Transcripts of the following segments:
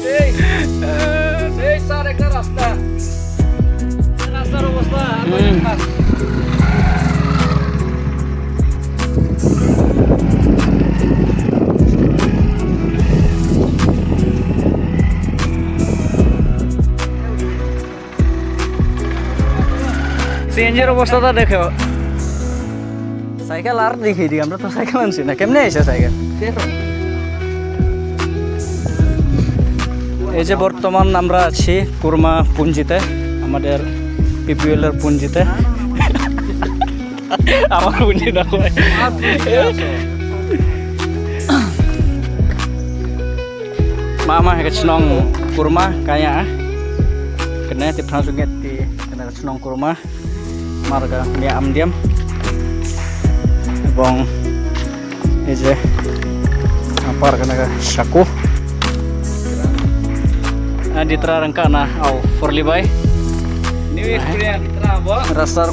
সেই স্যার একটা রাস্তা রাস্তার অবস্থা সিএনজির অবস্থাটা দেখো সাইকেল আর দেখিয়ে দিই আমরা তো সাইকেল আনছি না কেমনে এসে সাইকেল এই যে বর্তমান আমরা আছি কুরমা পুঞ্জিতে আমাদের পিপিএল এর পুঞ্জিতে আমার পুঞ্জি না mama ke senong kurma kaya kena tip sunget di kena senong kurma marga dia amdiam bong eje apa kena saku di terangka na au forlibai ini rastar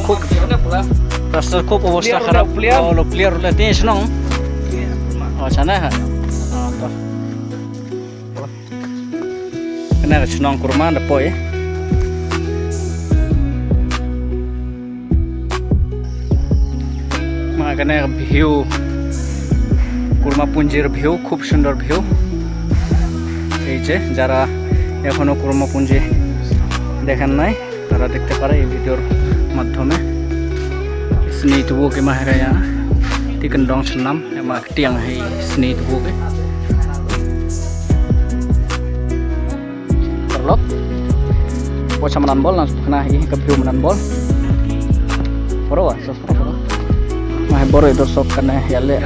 kup অবস্থা খারাপ lo clear udah tin senong oh sana ha kena senong kurma ada poi makanya view kurma punjir view খুব সুন্দর view এই যে যারা এখনো কুরমা পুঞ্জি দেখেন নাই তারা দেখতে পারে এই ভিডিওর মাধ্যমে seni tubuh ke mahiraya di kendong senam emak tiang hai seni tubuh ke terlok poca menanbol langsung kena ini ke view menanbol boro wa sosro mah boro itu sok kena yale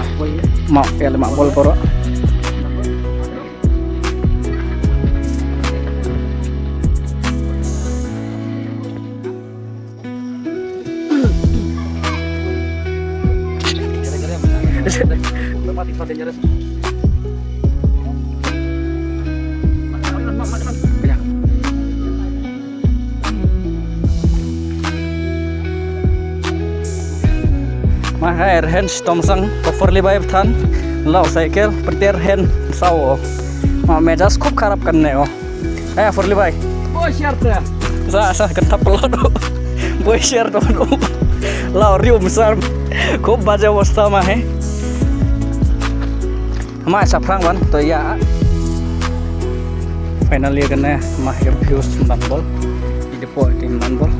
mak bol boro mati dangerous. Mah air hand tomsang coverly by than lau cycle petir hand sawo ma mejas খুব খারাপ करने हो forly by boy share sa ketap pelot boy share to lau rium besar খুব বাজে অবস্থা mah mah saprang ban to ya finally kena mah ya views menanbol di depo di menanbol